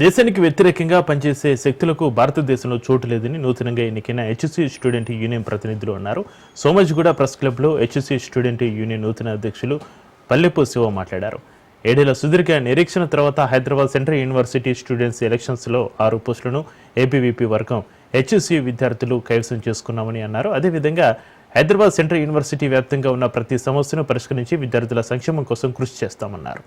దేశానికి వ్యతిరేకంగా పనిచేసే శక్తులకు భారతదేశంలో చోటు లేదని నూతనంగా ఎన్నికైన హెచ్సీ స్టూడెంట్ యూనియన్ ప్రతినిధులు అన్నారు. సోమాజిగూడ ప్రెస్ క్లబ్లో హెచ్సీ స్టూడెంట్ యూనియన్ నూతన అధ్యక్షులు పల్లెపు శివ మాట్లాడారు. 7 ఏళ్ల సుదీర్ఘ నిరీక్షణ తర్వాత హైదరాబాద్ సెంట్రల్ యూనివర్సిటీ స్టూడెంట్స్ ఎలక్షన్స్లో 6 పోస్టులను ఏబీవీపీ వర్గం హెచ్సీ విద్యార్థులు కైవసం చేసుకున్నామని అన్నారు. అదేవిధంగా హైదరాబాద్ సెంట్రల్ యూనివర్సిటీ వ్యాప్తంగా ఉన్న ప్రతి సమస్యను పరిష్కరించి విద్యార్థుల సంక్షేమం కోసం కృషి చేస్తామన్నారు.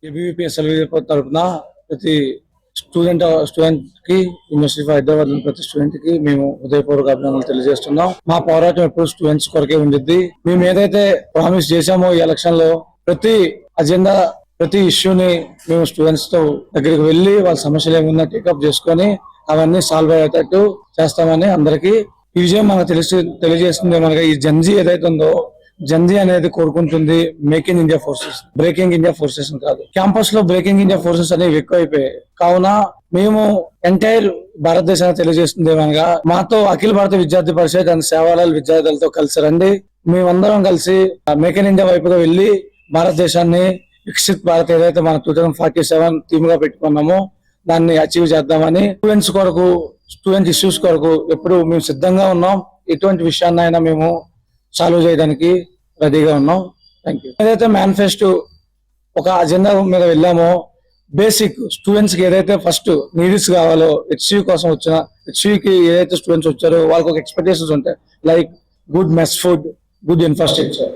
ఏబీవీపీ తరఫున ప్రతి స్టూడెంట్ కి యూనివర్సిటీ ఆఫ్ హైదరాబాద్ ప్రతి స్టూడెంట్ కి మేము హృదయపూర్వక అభినందనలు తెలియజేస్తున్నాం. మా పోరాటం ఎప్పుడు స్టూడెంట్స్ కొరకే ఉండిద్ది. మేము ఏదైతే ప్రామిస్ చేశామో ఈ ఎలక్షన్ లో ప్రతి అజెండా ప్రతి ఇష్యూని మేము స్టూడెంట్స్ తో దగ్గరికి వెళ్లి వాళ్ళ సమస్యలు ఏమున్నా టేకప్ చేసుకొని అవన్నీ సాల్వ్ అయ్యేటట్టు చేస్తామని అందరికీ ఈ విజయం మనకు తెలియజేస్తుంది. మనకి ఈ జంజీ ఏదైతే ఉందో జంజీ అనేది కోరుకుంటుంది make in India forces, breaking India forces కాదు. క్యాంపస్ లో బ్రేకింగ్ ఇండియా ఫోర్సెస్ అనేవి ఎక్కువైపోయాయి. కావున మేము ఎంటైర్ భారతదేశానికి తెలియజేస్తుంది ఏమనగా మాతో అఖిల భారత విద్యార్థి పరిషత్ అండ్ సేవాలాల్ విద్యార్థులతో కలిసి రండి. మేమందరం కలిసి మేక్ ఇన్ ఇండియా వైపుగా వెళ్లి భారతదేశాన్ని వికసిత్ భారత్ ఏదైతే మన 2047 థీమ్ గా పెట్టుకున్నామో దాన్ని అచీవ్ చేద్దామని స్టూడెంట్స్ కొరకు స్టూడెంట్ ఇష్యూస్ కొరకు ఎప్పుడు మేము సిద్ధంగా ఉన్నాం. ఎటువంటి విషయాన్నైనా మేము సాల్వ్ చేయడానికి రెడీగా ఉన్నాం. Thank you. ఏదైతే మేనిఫెస్టో ఒక అజెండా మీద వెళ్ళామో బేసిక్ స్టూడెంట్స్ కి ఏదైతే ఫస్ట్ నీడ్స్ కావాలో హెచ్సీ కోసం వచ్చిన హెచ్సీకి ఏదైతే స్టూడెంట్స్ వచ్చారో వాళ్ళకి ఒక ఎక్స్పెక్టేషన్స్ ఉంటాయి. Like good mess food, good infrastructure.